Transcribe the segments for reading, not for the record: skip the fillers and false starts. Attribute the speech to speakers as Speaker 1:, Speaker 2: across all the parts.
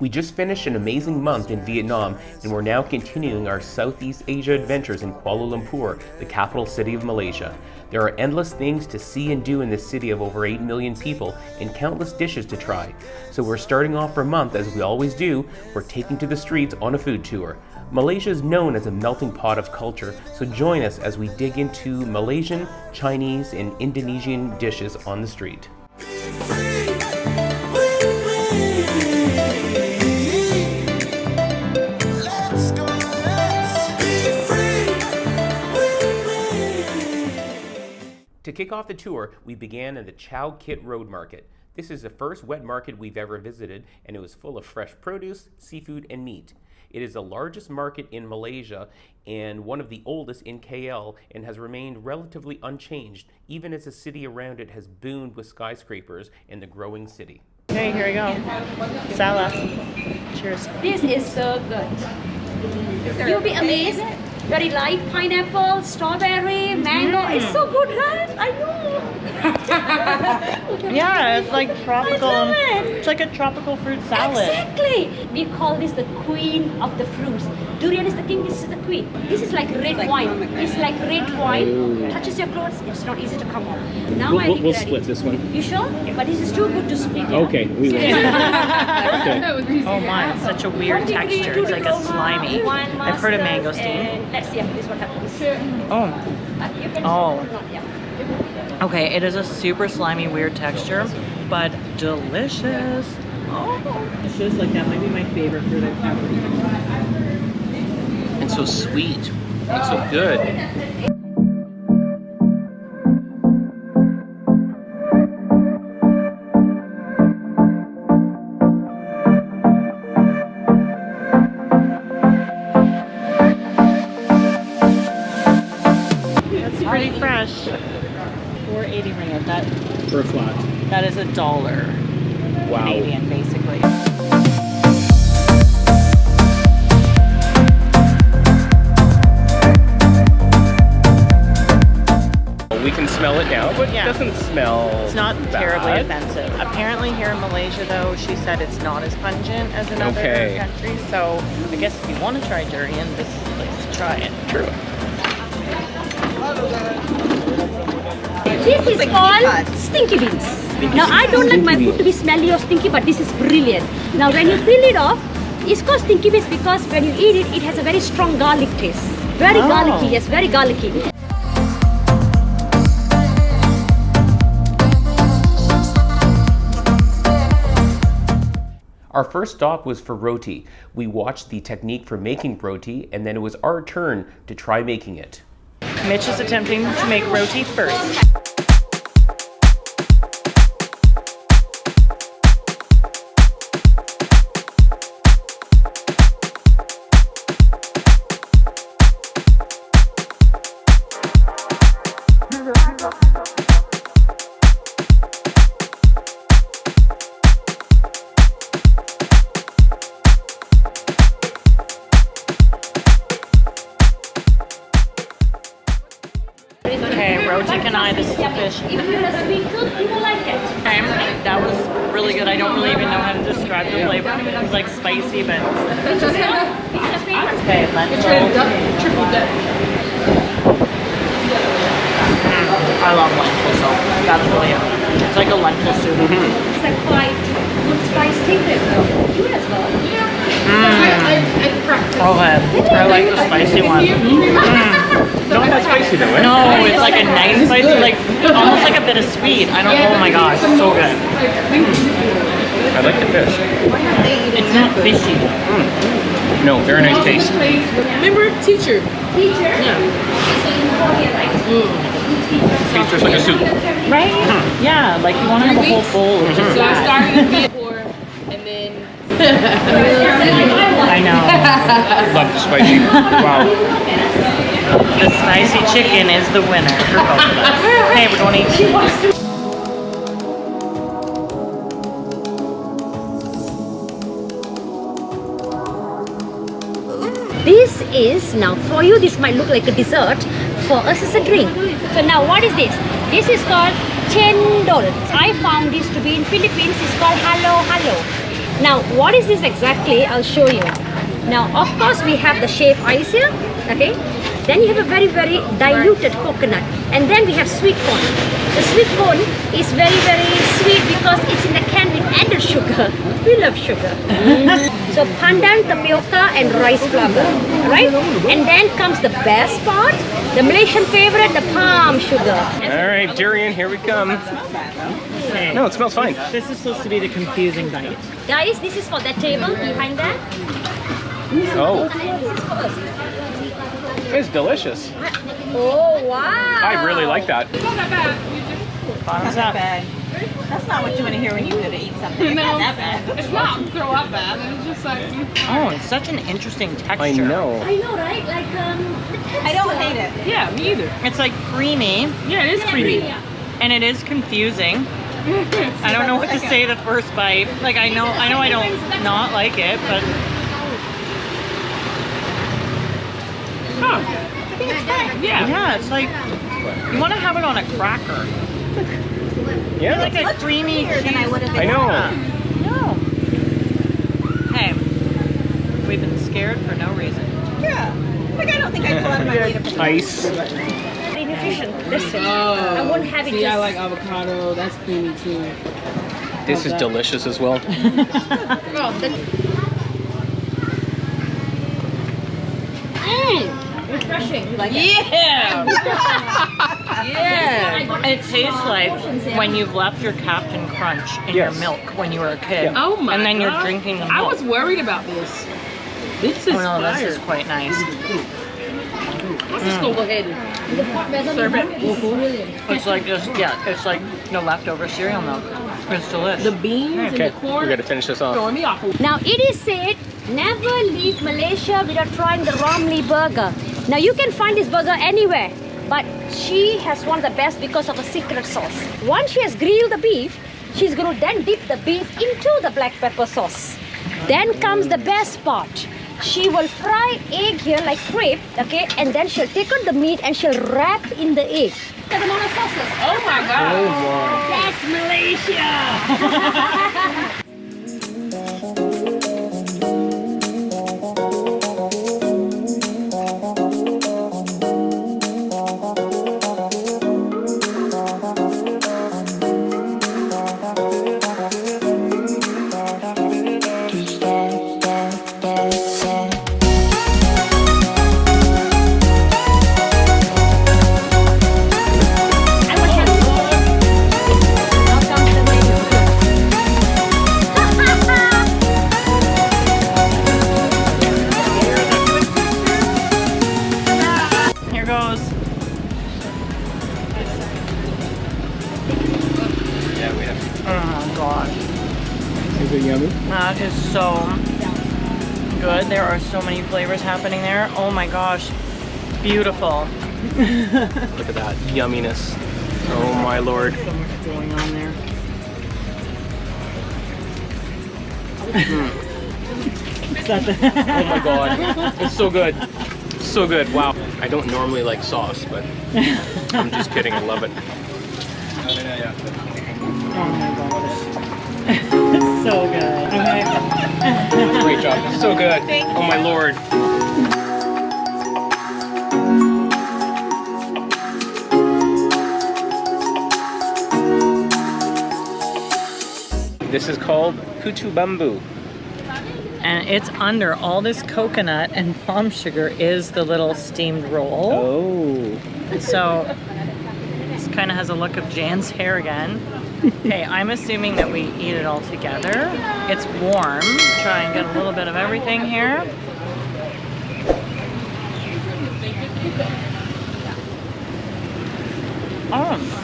Speaker 1: We just finished an amazing month in Vietnam, and we're now continuing our Southeast Asia adventures in Kuala Lumpur, the capital city of Malaysia. There are endless things to see and do in this city of over 8 million people and countless dishes to try. So we're starting off our month, as we always do, we're taking to the streets on a food tour. Malaysia is known as a melting pot of culture, so join us as we dig into Malaysian, Chinese, and Indonesian dishes on the street. To kick off the tour, we began at the Chow Kit Road Market. This is the first wet market we've ever visited, and it was full of fresh produce, seafood, and meat. It is the largest market in Malaysia and one of the oldest in KL, and has remained relatively unchanged, even as the city around it has boomed with skyscrapers and the growing city.
Speaker 2: Okay, here we go. Salad. Cheers.
Speaker 3: This is so good. You'll be amazed. Very light pineapple, strawberry, mango. It's so good, right? I know.
Speaker 2: Yeah, it's like tropical.
Speaker 3: I love it.
Speaker 2: It's like a tropical fruit salad.
Speaker 3: Exactly. We call this the queen of the fruits. Durian is the king, this is the queen. This is like red wine. It's like red wine. Touches your clothes, it's not easy to come off. Now
Speaker 1: We'll split this one.
Speaker 3: You sure? But this is too good to split. Yeah?
Speaker 1: Okay, we will. Okay.
Speaker 2: Oh my, it's such a weird texture. It's like a slimy. I've heard of mangosteen.
Speaker 3: Let's see if this one happens.
Speaker 2: Oh. Okay, it is a super slimy, weird texture, but delicious. Oh, delicious. Like that might be my favorite fruit I've ever eaten.
Speaker 1: And so sweet. And so good.
Speaker 2: That's pretty fresh. 480 ringgit. That
Speaker 1: For a flat.
Speaker 2: that is $1
Speaker 1: Wow.
Speaker 2: Canadian, basically.
Speaker 1: We can smell it now, but
Speaker 2: Yeah.
Speaker 1: it doesn't smell
Speaker 2: It's not terribly
Speaker 1: bad.
Speaker 2: offensive. Apparently here in Malaysia though, she said it's not as pungent as in other
Speaker 1: Okay.
Speaker 2: countries. So I guess if you want to try durian, this is the place to try it.
Speaker 1: True.
Speaker 3: This is called stinky beans. Now I don't like my food to be smelly or stinky, but this is brilliant. Now when you peel it off, it's called stinky beans because when you eat it, it has a very strong garlic taste. Very garlicky, yes, very garlicky.
Speaker 1: Our first stop was for roti. We watched the technique for making roti, and then it was our turn to try making it.
Speaker 2: Mitch is attempting to make roti first. Okay, roti canai, this is the fish.
Speaker 3: If you're a sweet tooth, you will like it.
Speaker 2: Okay, that was really good. I don't really even know how to describe the flavor. It's like spicy, but... Okay, lentil. I love lentil soup. That's really it. It's like a lentil soup.
Speaker 3: It's like quite good spice taste though. You as well.
Speaker 2: Okay, I like the spicy one.
Speaker 1: Not that spicy though, eh?
Speaker 2: No, it's like a nice spicy, like almost like a bit of sweet. I don't. Oh my gosh, it's so good.
Speaker 1: I like the fish.
Speaker 2: It's not fishy.
Speaker 1: No, very nice taste.
Speaker 4: Remember teacher?
Speaker 3: Teacher?
Speaker 4: Yeah.
Speaker 1: Tastes just like a soup.
Speaker 2: Right? Yeah, like you want to have a whole bowl of just
Speaker 4: So I
Speaker 2: that.
Speaker 4: started at before and then
Speaker 2: I know.
Speaker 1: Love the spicy. Wow.
Speaker 2: The spicy chicken is the winner for both of us. Hey, we're going to eat.
Speaker 3: This is, now for you this might look like a dessert, for us it's a drink. So now what is this? This is called Cendol. I found this to be in Philippines, it's called halo halo. Now, what is this exactly? I'll show you. Now, of course, we have the shaved ice here, okay? Then you have a very, very diluted coconut. And then we have sweet corn. The sweet corn is very, very sweet because it's in the can with added sugar. We love sugar. So, pandan, tapioca, and rice flour, right? And then comes the best part, the Malaysian favorite, the palm sugar.
Speaker 1: All right, Durian, here we come.
Speaker 2: Okay.
Speaker 1: No, it smells fine.
Speaker 2: This is supposed to be the confusing bite.
Speaker 3: Guys, this is for that table behind that.
Speaker 1: Oh,
Speaker 3: This is first.
Speaker 1: it's delicious.
Speaker 3: Oh, wow.
Speaker 1: I really like that.
Speaker 2: Bottoms up.
Speaker 5: That's not what you want to hear when you go to eat something. It's not that bad.
Speaker 4: It's not throw up bad. It's just like.
Speaker 2: Oh, it's such an interesting texture.
Speaker 1: I know.
Speaker 3: I know, right? Like,
Speaker 5: I don't hate it.
Speaker 4: Yeah, me either.
Speaker 2: It's like creamy,
Speaker 4: Yeah, it is creamy.
Speaker 2: and it is confusing. I don't know what to say the first bite. Like I know I don't not like it, but yeah, it's like you want to have it on a cracker.
Speaker 1: Yeah,
Speaker 2: Like a creamy cheese.
Speaker 5: Than I would have
Speaker 1: I know.
Speaker 2: No. Hey, we've been scared for no reason.
Speaker 5: Yeah. Like I don't think I'd pull out of my way to
Speaker 1: Ice.
Speaker 3: the nutrition. Listen,
Speaker 4: Oh.
Speaker 3: I won't have it
Speaker 4: See,
Speaker 3: just...
Speaker 4: I like avocado. That's creamy too.
Speaker 1: This is delicious as well.
Speaker 3: Oh, refreshing.
Speaker 5: like
Speaker 4: Yeah.
Speaker 2: Yeah. It tastes like when you've left your Captain Crunch in your
Speaker 1: Yes.
Speaker 2: milk when you were a kid.
Speaker 1: Yeah.
Speaker 4: Oh my
Speaker 2: And then you're
Speaker 4: God.
Speaker 2: drinking the milk.
Speaker 4: I was worried about this. This is
Speaker 2: Oh no,
Speaker 4: fire.
Speaker 2: this is quite nice.
Speaker 4: I'm just gonna go ahead and serve it.
Speaker 2: It's like just, yeah, it's like the leftover cereal milk. It's delicious.
Speaker 4: The beans and
Speaker 1: Okay,
Speaker 4: the corn
Speaker 1: we gotta finish this off.
Speaker 4: throwing me off.
Speaker 3: Now, it is said, never leave Malaysia without trying the Ramly burger. Now, you can find this burger anywhere, but she has one of the best because of a secret sauce. Once she has grilled the beef, she's going to then dip the beef into the black pepper sauce. Then comes the best part. She will fry egg here like crepe, okay, and then she'll take out the meat and she'll wrap in the egg. The amount of sauces.
Speaker 4: Oh my God.
Speaker 3: That's Malaysia!
Speaker 2: Here goes.
Speaker 1: Yeah, we have.
Speaker 2: Oh gosh.
Speaker 1: Is it yummy?
Speaker 2: That is so good. There are so many flavors happening there. Oh my gosh. Beautiful.
Speaker 1: Look at that yumminess. Oh my lord.
Speaker 2: So much going on there.
Speaker 1: Oh my god. It's so good. So good. Wow. I don't normally like sauce, but I'm just kidding. I love it.
Speaker 2: Oh my gosh. So good. Okay.
Speaker 1: Great job. So good. Oh my lord. This is called putu bambu.
Speaker 2: And it's under all this coconut and palm sugar is the little steamed roll.
Speaker 1: Oh.
Speaker 2: So this kind of has a look of Jan's hair again. Okay, I'm assuming that we eat it all together. It's warm. Try and get a little bit of everything here. Oh.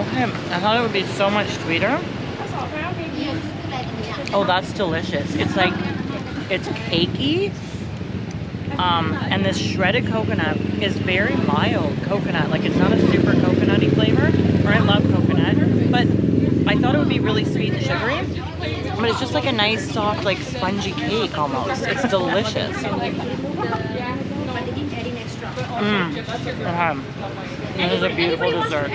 Speaker 2: Okay, I thought it would be so much sweeter. Oh, that's delicious. It's like, it's cakey. And this shredded coconut is very mild coconut. Like, it's not a super coconutty flavor. Or I love coconut. But I thought it would be really sweet and sugary. But it's just like a nice, soft, like spongy cake almost. It's delicious. Okay. This is a beautiful dessert.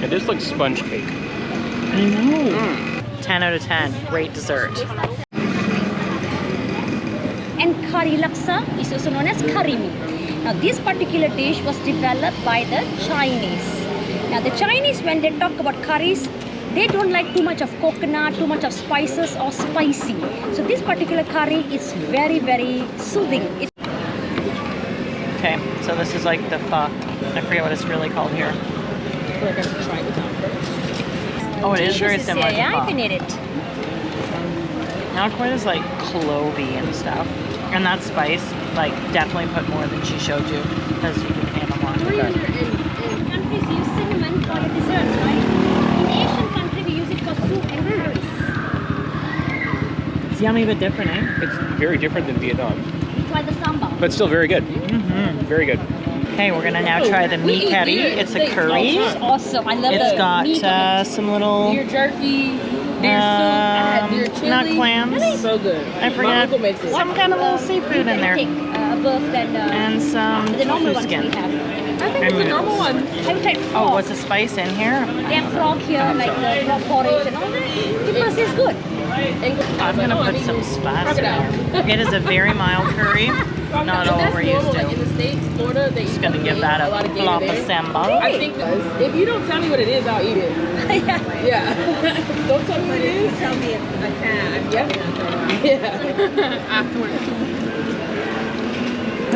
Speaker 1: It is like sponge cake.
Speaker 2: I know. 10 out of 10. Great dessert.
Speaker 3: And curry laksa is also known as curry meat. Now this particular dish was developed by the Chinese. Now the Chinese, when they talk about curries, they don't like too much of coconut, too much of spices or spicy. So this particular curry is very, very soothing.
Speaker 2: Okay, so this is like the pho. I forget what it's really called here.
Speaker 4: We're going to try it out first.
Speaker 2: Oh, it is very similar to
Speaker 3: Yeah, I
Speaker 2: pho.
Speaker 3: can eat it.
Speaker 2: Not quite as like clovey and stuff. And that spice, like definitely put more than she showed you, because you can handle more.
Speaker 3: Countries use cinnamon for your desserts, right? In Asian country, we use it for soup and curries.
Speaker 2: It's yummy but different, eh?
Speaker 1: It's very different than Vietnam,
Speaker 3: Try the sambal.
Speaker 1: but still very good. Very good.
Speaker 2: Okay, we're gonna now try the meat curry. It's a curry.
Speaker 3: It's awesome. I love
Speaker 2: It's
Speaker 3: the meat.
Speaker 2: got some little,
Speaker 4: Deer jerky, deer soup, I had deer chili.
Speaker 2: not clams.
Speaker 4: So good.
Speaker 2: I
Speaker 4: My
Speaker 2: forget.
Speaker 4: uncle makes it.
Speaker 2: Some kind of little seafood in there.
Speaker 3: Above than
Speaker 2: And some
Speaker 3: the normal
Speaker 2: fish
Speaker 3: ones
Speaker 2: skin.
Speaker 3: we have.
Speaker 4: I think it's a normal one.
Speaker 3: Have you tried frog?
Speaker 2: Oh, what's the spice in here?
Speaker 3: They have frog here, like the frog porridge and all that. Because it's good.
Speaker 2: I'm gonna put some spice in there. It is a very mild curry, not all we're used
Speaker 4: Like in
Speaker 2: to.
Speaker 4: the States, Florida, they
Speaker 2: Just gonna give that a
Speaker 4: lot of
Speaker 2: flop of
Speaker 4: gator.
Speaker 2: sambal.
Speaker 4: I think if you don't tell me what it is, I'll eat it. Yeah. Don't tell me what it is.
Speaker 5: Tell me if I can.
Speaker 4: Yeah. Yeah. Afterwards.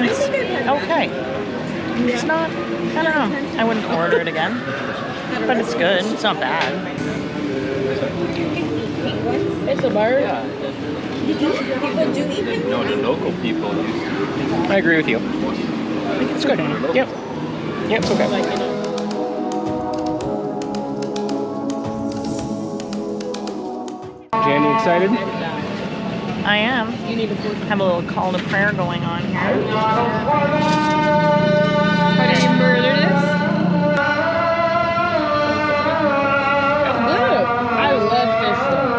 Speaker 2: It's okay. It's not, I don't know. I wouldn't order it again, but it's good. It's not bad.
Speaker 4: It's a bird.
Speaker 5: People do eat them.
Speaker 6: No, the local people use it.
Speaker 1: I agree with you. It's good. Yep. Yep, it's okay. Jan, you excited?
Speaker 2: I am. Have a little call to prayer going on here.
Speaker 4: How do you murder this? Good. I love fish though.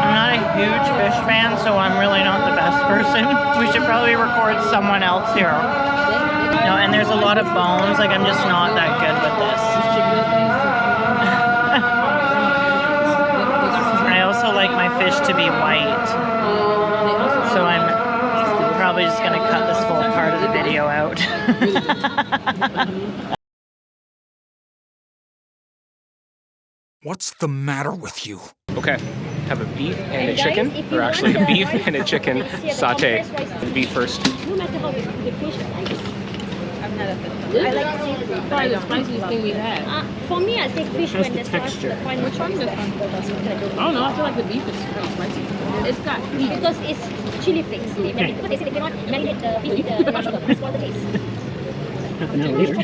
Speaker 2: I'm not a huge fish fan, so I'm really not the best person. We should probably record someone else here. No, and there's a lot of bones. Like, I'm just not that good with this. I also like my fish to be white. So I'm probably just going to cut this whole part of the video out.
Speaker 7: What's the matter with you?
Speaker 1: Okay. Have a beef and a
Speaker 3: And guys,
Speaker 1: chicken,
Speaker 3: if you
Speaker 1: or actually a
Speaker 3: want the
Speaker 1: beef
Speaker 3: rice,
Speaker 1: and a chicken
Speaker 3: you see at the
Speaker 1: saute.
Speaker 3: top, there's rice.
Speaker 1: The beef first.
Speaker 3: No matter how we cook the fish,
Speaker 5: I'm not a fan.
Speaker 4: I like seafood. Probably the spiciest thing we've had.
Speaker 3: for me, I take fish when
Speaker 2: the
Speaker 3: there's
Speaker 2: texture?
Speaker 3: the final choice.
Speaker 4: I don't know. I feel like the beef is pretty spicy. It's got heat.
Speaker 3: Because it's chili flakes. Because they say they cannot marinate the beef with the sugar. It's for the taste.
Speaker 2: Half an hour later.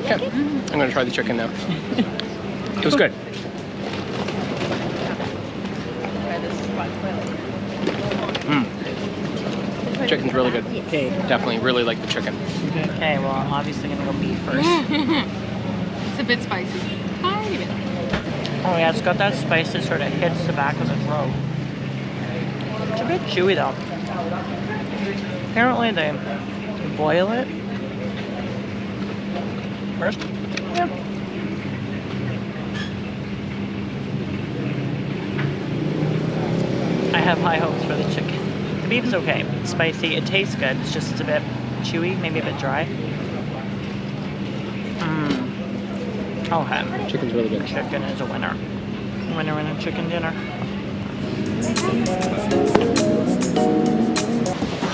Speaker 1: Okay. I'm gonna try the chicken now. It was good. Chicken's really good.
Speaker 2: Okay.
Speaker 1: Definitely really like the chicken.
Speaker 2: Okay, well, I'm obviously going to go beef first.
Speaker 4: It's a bit spicy. Tiny bit.
Speaker 2: Oh yeah, it's got that spice that sort of hits the back of the throat. It's a bit chewy though. Apparently they boil it first. Yeah. I have high hopes for the chicken. The beef's okay. It's spicy. It tastes good. It's just a bit chewy, maybe a bit dry. Okay.
Speaker 1: Chicken's really good.
Speaker 2: Chicken is a winner. Winner, winner, chicken dinner.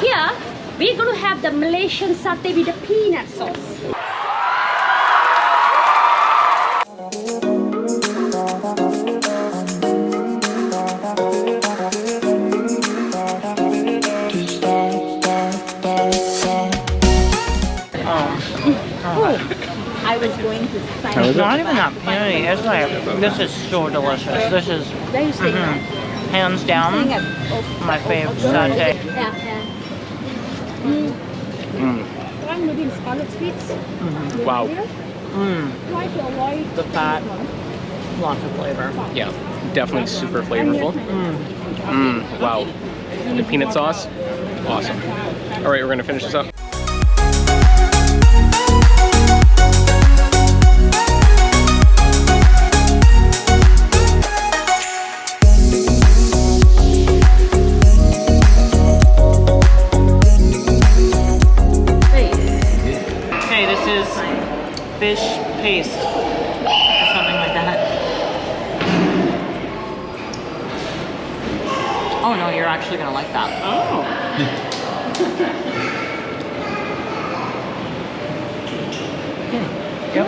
Speaker 3: Here, we're going to have the Malaysian satay with the peanut sauce.
Speaker 5: I was going to sign
Speaker 1: How is
Speaker 2: It's
Speaker 1: it?
Speaker 2: not even that peanutty. It's like, this is so delicious. This is
Speaker 5: Very staying
Speaker 2: hands down my favorite satay.
Speaker 3: Try maybe scarlet sweets.
Speaker 1: Wow.
Speaker 3: Try to avoid
Speaker 2: The fat, lots of flavor.
Speaker 1: Yeah. Definitely super flavorful. Wow. The peanut sauce, awesome. All right, we're gonna finish this up.
Speaker 2: is fish paste or something like that. Oh no, you're actually gonna like that.
Speaker 4: Oh.
Speaker 2: Yep.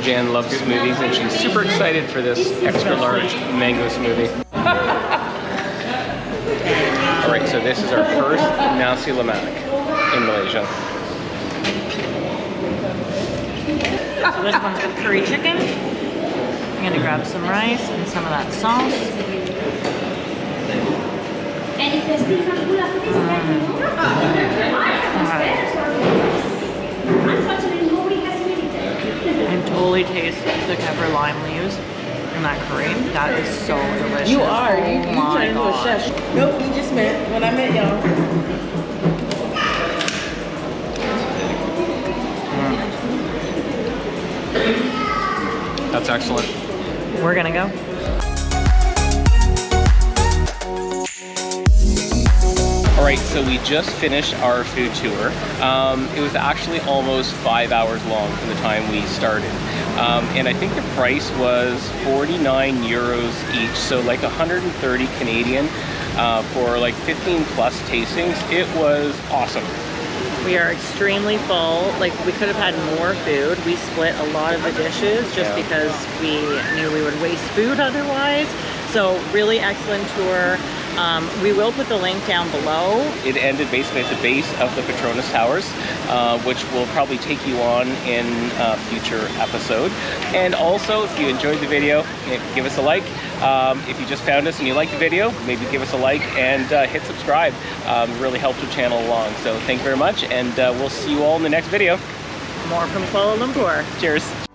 Speaker 1: Jan loves smoothies and she's super excited for this extra large mango smoothie. Alright, so this is our first Nasi Lemak in Malaysia.
Speaker 2: So this one's with curry chicken. I'm gonna grab some rice and some of that sauce. I totally taste the pepper lime leaves and that curry. That is so delicious.
Speaker 4: You are.
Speaker 2: Oh
Speaker 4: You
Speaker 2: my
Speaker 4: turned into a
Speaker 2: God.
Speaker 4: chef. Nope, we just met when I met y'all.
Speaker 1: That's excellent.
Speaker 2: We're gonna go.
Speaker 1: Alright, so we just finished our food tour. It was actually almost 5 hours long from the time we started. And I think the price was 49 euros each, so like 130 Canadian for like 15 plus tastings. It was awesome.
Speaker 2: We are extremely full. Like, we could have had more food. We split a lot of the dishes just because we knew we would waste food otherwise. So really excellent tour. We will put the link down below.
Speaker 1: It ended basically at the base of the Petronas Towers, which will probably take you on in a future episode. And also, if you enjoyed the video, give us a like. If you just found us and you liked the video, maybe give us a like and hit subscribe. It really helps the channel along. So thank you very much, and we'll see you all in the next video.
Speaker 2: More from Kuala Lumpur.
Speaker 1: Cheers.